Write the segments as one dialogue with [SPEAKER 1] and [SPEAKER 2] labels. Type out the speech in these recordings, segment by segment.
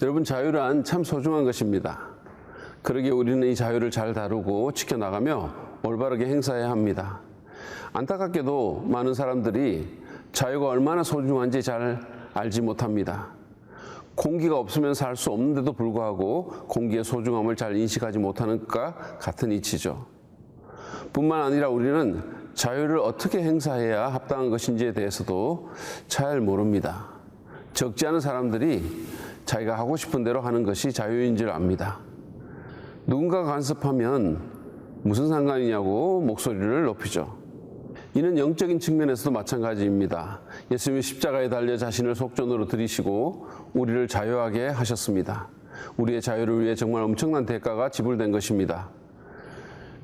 [SPEAKER 1] 여러분, 자유란 참 소중한 것입니다. 그러기에 우리는 이 자유를 잘 다루고 지켜나가며 올바르게 행사해야 합니다. 안타깝게도 많은 사람들이 자유가 얼마나 소중한지 잘 알지 못합니다. 공기가 없으면 살 수 없는데도 불구하고 공기의 소중함을 잘 인식하지 못하는 것과 같은 이치죠. 뿐만 아니라 우리는 자유를 어떻게 행사해야 합당한 것인지에 대해서도 잘 모릅니다. 적지 않은 사람들이 자기가 하고 싶은 대로 하는 것이 자유인 줄 압니다. 누군가가 간섭하면 무슨 상관이냐고 목소리를 높이죠. 이는 영적인 측면에서도 마찬가지입니다. 예수님이 십자가에 달려 자신을 속전으로 들이시고 우리를 자유하게 하셨습니다. 우리의 자유를 위해 정말 엄청난 대가가 지불된 것입니다.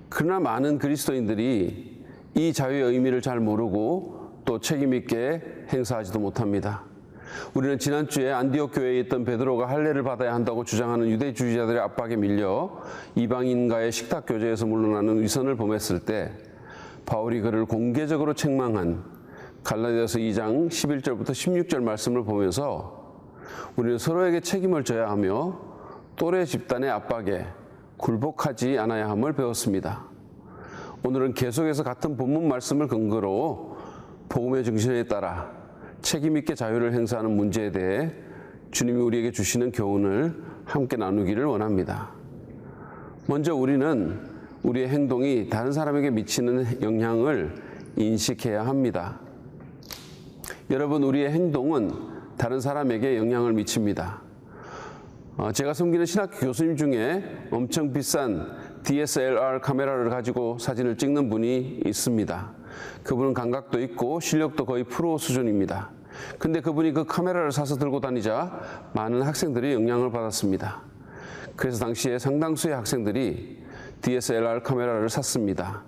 [SPEAKER 1] 그러나 많은 그리스도인들이 이 자유의 의미를 잘 모르고 또 책임 있게 행사하지도 못합니다. 우리는 지난주에 안디옥 교회에 있던 베드로가 할례를 받아야 한다고 주장하는 유대주의자들의 압박에 밀려 이방인과의 식탁 교제에서 물러나는 위선을 범했을 때 바울이 그를 공개적으로 책망한 갈라디아서 2장 11절부터 16절 말씀을 보면서 우리는 서로에게 책임을 져야 하며 또래 집단의 압박에 굴복하지 않아야 함을 배웠습니다. 오늘은 계속해서 같은 본문 말씀을 근거로 복음의 정신에 따라 책임 있게 자유를 행사하는 문제에 대해 주님이 우리에게 주시는 교훈을 함께 나누기를 원합니다. 먼저 우리는 우리의 행동이 다른 사람에게 미치는 영향을 인식해야 합니다. 여러분, 우리의 행동은 다른 사람에게 영향을 미칩니다. 제가 섬기는 신학교 교수님 중에 엄청 비싼 DSLR 카메라를 가지고 사진을 찍는 분이 있습니다. 그분은 감각도 있고 실력도 거의 프로 수준입니다. 근데 그분이 그 카메라를 사서 들고 다니자 많은 학생들이 영향을 받았습니다. 그래서 당시에 상당수의 학생들이 DSLR 카메라를 샀습니다.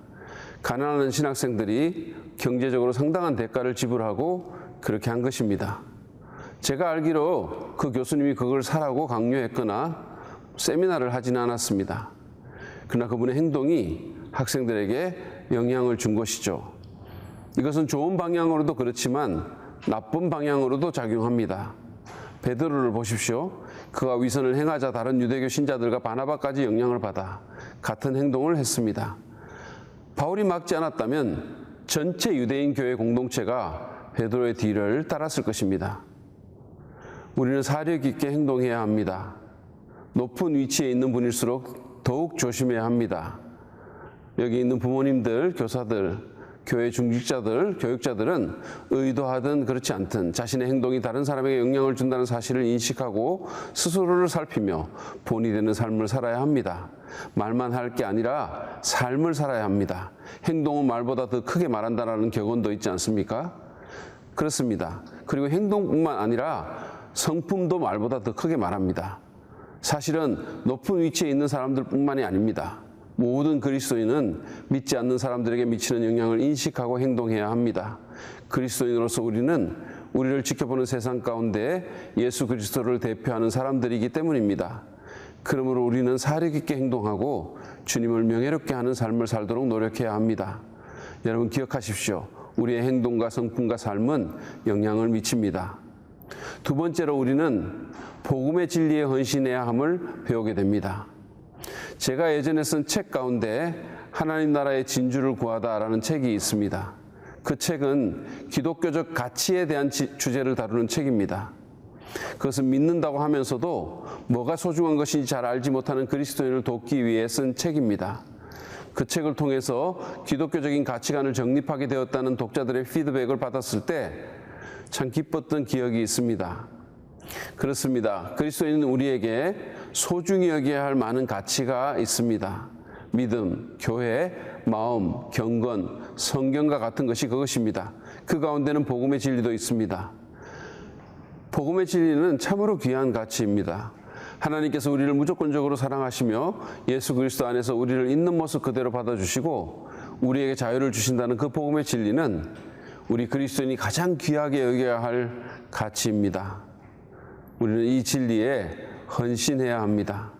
[SPEAKER 1] 가난한 신학생들이 경제적으로 상당한 대가를 지불하고 그렇게 한 것입니다. 제가 알기로 그 교수님이 그걸 사라고 강요했거나 세미나를 하지는 않았습니다. 그러나 그분의 행동이 학생들에게 영향을 준 것이죠. 이것은 좋은 방향으로도 그렇지만 나쁜 방향으로도 작용합니다. 베드로를 보십시오. 그가 위선을 행하자 다른 유대교 신자들과 바나바까지 영향을 받아 같은 행동을 했습니다. 바울이 막지 않았다면 전체 유대인 교회 공동체가 베드로의 뒤를 따랐을 것입니다. 우리는 사력 있게 행동해야 합니다. 높은 위치에 있는 분일수록 더욱 조심해야 합니다. 여기 있는 부모님들, 교사들, 교회 중직자들, 교육자들은 의도하든 그렇지 않든 자신의 행동이 다른 사람에게 영향을 준다는 사실을 인식하고 스스로를 살피며 본이 되는 삶을 살아야 합니다. 말만 할 게 아니라 삶을 살아야 합니다. 행동은 말보다 더 크게 말한다는 격언도 있지 않습니까? 그렇습니다. 그리고 행동뿐만 아니라 성품도 말보다 더 크게 말합니다. 사실은 높은 위치에 있는 사람들뿐만이 아닙니다. 모든 그리스도인은 믿지 않는 사람들에게 미치는 영향을 인식하고 행동해야 합니다. 그리스도인으로서 우리는 우리를 지켜보는 세상 가운데 예수 그리스도를 대표하는 사람들이기 때문입니다. 그러므로 우리는 사력 있게 행동하고 주님을 명예롭게 하는 삶을 살도록 노력해야 합니다. 여러분, 기억하십시오. 우리의 행동과 성품과 삶은 영향을 미칩니다. 두 번째로 우리는 복음의 진리에 헌신해야 함을 배우게 됩니다. 제가 예전에 쓴 책 가운데 하나님 나라의 진주를 구하다라는 책이 있습니다. 그 책은 기독교적 가치에 대한 주제를 다루는 책입니다. 그것은 믿는다고 하면서도 뭐가 소중한 것인지 잘 알지 못하는 그리스도인을 돕기 위해 쓴 책입니다. 그 책을 통해서 기독교적인 가치관을 정립하게 되었다는 독자들의 피드백을 받았을 때 참 기뻤던 기억이 있습니다. 그렇습니다. 그리스도인은 우리에게 소중히 여겨야 할 많은 가치가 있습니다. 믿음, 교회, 마음, 경건, 성경과 같은 것이 그것입니다. 그 가운데는 복음의 진리도 있습니다. 복음의 진리는 참으로 귀한 가치입니다. 하나님께서 우리를 무조건적으로 사랑하시며 예수 그리스도 안에서 우리를 있는 모습 그대로 받아주시고 우리에게 자유를 주신다는 그 복음의 진리는 우리 그리스도인이 가장 귀하게 여겨야 할 가치입니다. 우리는 이 진리에 헌신해야 합니다.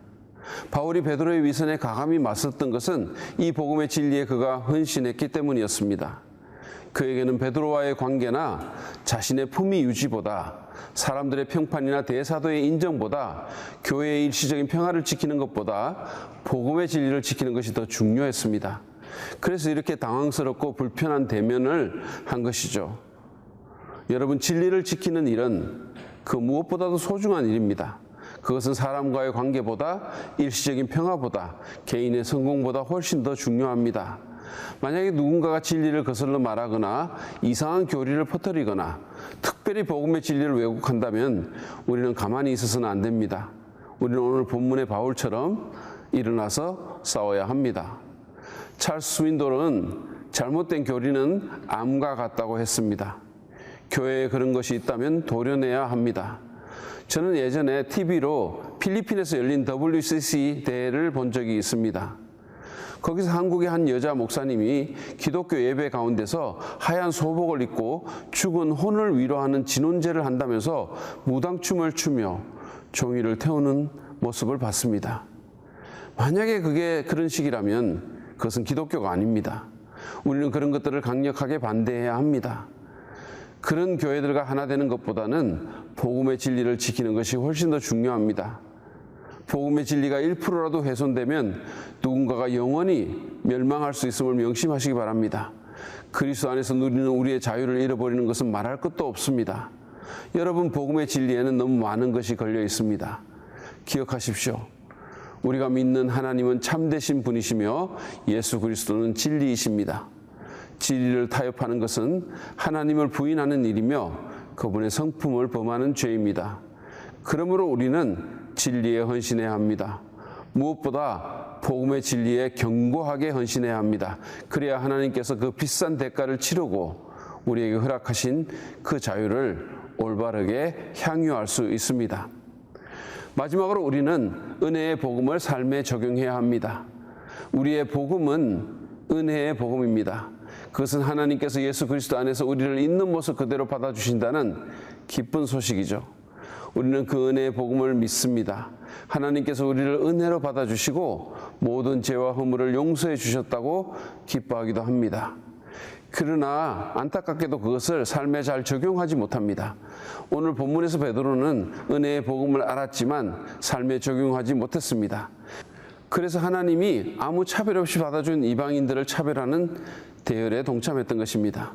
[SPEAKER 1] 바울이 베드로의 위선에 과감히 맞섰던 것은 이 복음의 진리에 그가 헌신했기 때문이었습니다. 그에게는 베드로와의 관계나 자신의 품위 유지보다 사람들의 평판이나 대사도의 인정보다 교회의 일시적인 평화를 지키는 것보다 복음의 진리를 지키는 것이 더 중요했습니다. 그래서 이렇게 당황스럽고 불편한 대면을 한 것이죠. 여러분, 진리를 지키는 일은 그 무엇보다도 소중한 일입니다. 그것은 사람과의 관계보다, 일시적인 평화보다, 개인의 성공보다 훨씬 더 중요합니다. 만약에 누군가가 진리를 거슬러 말하거나 이상한 교리를 퍼뜨리거나 특별히 복음의 진리를 왜곡한다면 우리는 가만히 있어서는 안 됩니다. 우리는 오늘 본문의 바울처럼 일어나서 싸워야 합니다. 찰스 스윈도는 잘못된 교리는 암과 같다고 했습니다. 교회에 그런 것이 있다면 도려내야 합니다. 저는 예전에 TV로 필리핀에서 열린 WCC 대회를 본 적이 있습니다. 거기서 한국의 한 여자 목사님이 기독교 예배 가운데서 하얀 소복을 입고 죽은 혼을 위로하는 진혼제를 한다면서 무당춤을 추며 종이를 태우는 모습을 봤습니다. 만약에 그게 그런 식이라면 그것은 기독교가 아닙니다. 우리는 그런 것들을 강력하게 반대해야 합니다. 그런 교회들과 하나 되는 것보다는 복음의 진리를 지키는 것이 훨씬 더 중요합니다. 복음의 진리가 1%라도 훼손되면 누군가가 영원히 멸망할 수 있음을 명심하시기 바랍니다. 그리스도 안에서 누리는 우리의 자유를 잃어버리는 것은 말할 것도 없습니다. 여러분, 복음의 진리에는 너무 많은 것이 걸려 있습니다. 기억하십시오. 우리가 믿는 하나님은 참되신 분이시며 예수 그리스도는 진리이십니다. 진리를 타협하는 것은 하나님을 부인하는 일이며 그분의 성품을 범하는 죄입니다. 그러므로 우리는 진리에 헌신해야 합니다. 무엇보다 복음의 진리에 견고하게 헌신해야 합니다. 그래야 하나님께서 그 비싼 대가를 치르고 우리에게 허락하신 그 자유를 올바르게 향유할 수 있습니다. 마지막으로 우리는 은혜의 복음을 삶에 적용해야 합니다. 우리의 복음은 은혜의 복음입니다. 그것은 하나님께서 예수 그리스도 안에서 우리를 있는 모습 그대로 받아주신다는 기쁜 소식이죠. 우리는 그 은혜의 복음을 믿습니다. 하나님께서 우리를 은혜로 받아주시고 모든 죄와 허물을 용서해 주셨다고 기뻐하기도 합니다. 그러나 안타깝게도 그것을 삶에 잘 적용하지 못합니다. 오늘 본문에서 베드로는 은혜의 복음을 알았지만 삶에 적용하지 못했습니다. 그래서 하나님이 아무 차별 없이 받아준 이방인들을 차별하는 대열에 동참했던 것입니다.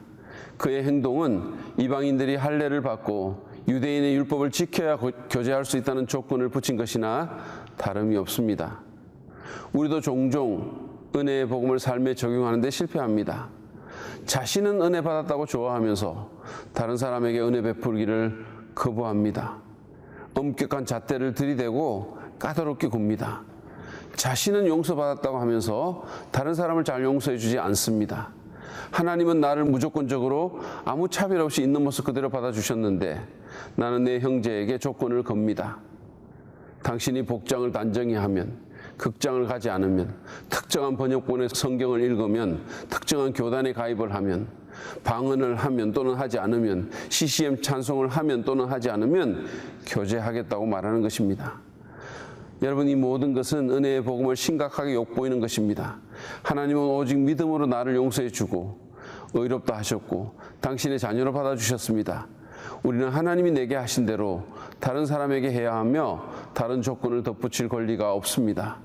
[SPEAKER 1] 그의 행동은 이방인들이 할례를 받고 유대인의 율법을 지켜야 교제할 수 있다는 조건을 붙인 것이나 다름이 없습니다. 우리도 종종 은혜의 복음을 삶에 적용하는 데 실패합니다. 자신은 은혜 받았다고 좋아하면서 다른 사람에게 은혜 베풀기를 거부합니다. 엄격한 잣대를 들이대고 까다롭게 굽니다. 자신은 용서받았다고 하면서 다른 사람을 잘 용서해 주지 않습니다. 하나님은 나를 무조건적으로 아무 차별 없이 있는 모습 그대로 받아주셨는데 나는 내 형제에게 조건을 겁니다. 당신이 복장을 단정히 하면, 극장을 가지 않으면, 특정한 번역본의 성경을 읽으면, 특정한 교단에 가입을 하면, 방언을 하면 또는 하지 않으면, CCM 찬송을 하면 또는 하지 않으면 교제하겠다고 말하는 것입니다. 여러분, 이 모든 것은 은혜의 복음을 심각하게 욕보이는 것입니다. 하나님은 오직 믿음으로 나를 용서해 주고 의롭다 하셨고 당신의 자녀로 받아주셨습니다. 우리는 하나님이 내게 하신 대로 다른 사람에게 해야 하며 다른 조건을 덧붙일 권리가 없습니다.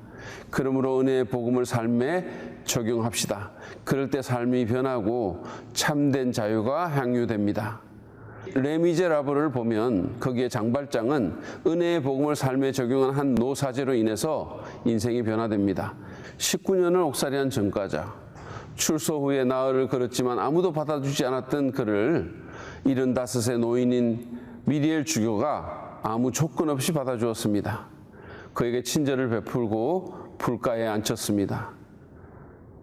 [SPEAKER 1] 그러므로 은혜의 복음을 삶에 적용합시다. 그럴 때 삶이 변하고 참된 자유가 향유됩니다. 레미제라블을 보면 거기에 장발장은 은혜의 복음을 삶에 적용한 한 노사제로 인해서 인생이 변화됩니다. 19년을 옥살이한 전과자, 출소 후에 나흘을 걸었지만 아무도 받아주지 않았던 그를 75세 노인인 미리엘 주교가 아무 조건 없이 받아주었습니다. 그에게 친절을 베풀고 불가에 앉혔습니다.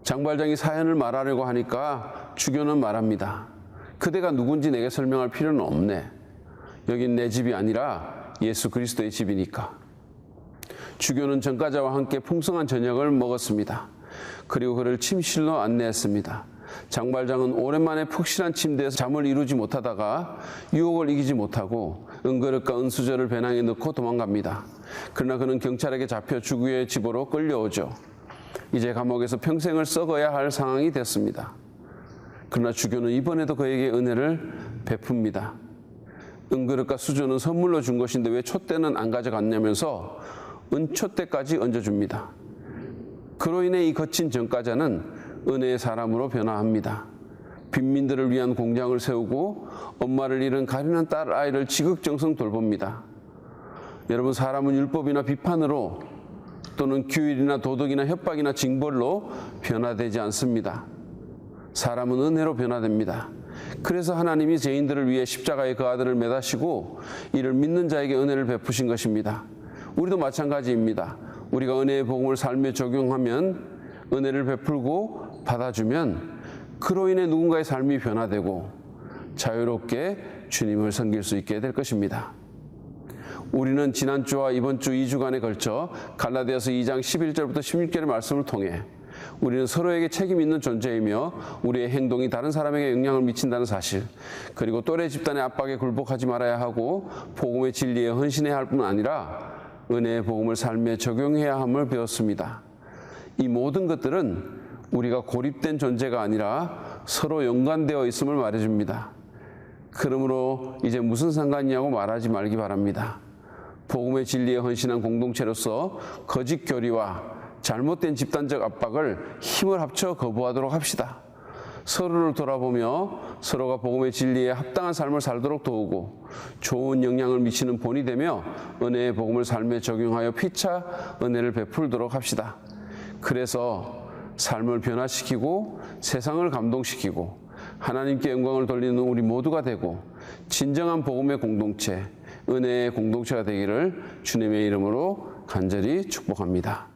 [SPEAKER 1] 장발장이 사연을 말하려고 하니까 주교는 말합니다. 그대가 누군지 내게 설명할 필요는 없네. 여긴 내 집이 아니라 예수 그리스도의 집이니까. 주교는 전과자와 함께 풍성한 저녁을 먹었습니다. 그리고 그를 침실로 안내했습니다. 장발장은 오랜만에 푹신한 침대에서 잠을 이루지 못하다가 유혹을 이기지 못하고 은그릇과 은수저를 배낭에 넣고 도망갑니다. 그러나 그는 경찰에게 잡혀 주교의 집으로 끌려오죠. 이제 감옥에서 평생을 썩어야 할 상황이 됐습니다. 그러나 주교는 이번에도 그에게 은혜를 베풉니다. 은그릇과 수저는 선물로 준 것인데 왜 촛대는 안 가져갔냐면서 은촛대까지 얹어줍니다. 그로 인해 이 거친 전과자는 은혜의 사람으로 변화합니다. 빈민들을 위한 공장을 세우고 엄마를 잃은 가련한 딸 아이를 지극정성 돌봅니다. 여러분, 사람은 율법이나 비판으로 또는 규율이나 도덕이나 협박이나 징벌로 변화되지 않습니다. 사람은 은혜로 변화됩니다. 그래서 하나님이 죄인들을 위해 십자가에 그 아들을 매다시고 이를 믿는 자에게 은혜를 베푸신 것입니다. 우리도 마찬가지입니다. 우리가 은혜의 복음을 삶에 적용하면, 은혜를 베풀고 받아주면 그로 인해 누군가의 삶이 변화되고 자유롭게 주님을 섬길 수 있게 될 것입니다. 우리는 지난주와 이번주 2주간에 걸쳐 갈라디아서 2장 11절부터 16절의 말씀을 통해 우리는 서로에게 책임 있는 존재이며 우리의 행동이 다른 사람에게 영향을 미친다는 사실, 그리고 또래 집단의 압박에 굴복하지 말아야 하고 복음의 진리에 헌신해야 할 뿐 아니라 은혜의 복음을 삶에 적용해야 함을 배웠습니다. 이 모든 것들은 우리가 고립된 존재가 아니라 서로 연관되어 있음을 말해줍니다. 그러므로 이제 무슨 상관이냐고 말하지 말기 바랍니다. 복음의 진리에 헌신한 공동체로서 거짓 교리와 잘못된 집단적 압박을 힘을 합쳐 거부하도록 합시다. 서로를 돌아보며 서로가 복음의 진리에 합당한 삶을 살도록 도우고 좋은 영향을 미치는 본이 되며 은혜의 복음을 삶에 적용하여 피차 은혜를 베풀도록 합시다. 그래서 삶을 변화시키고 세상을 감동시키고 하나님께 영광을 돌리는 우리 모두가 되고 진정한 복음의 공동체, 은혜의 공동체가 되기를 주님의 이름으로 간절히 축복합니다.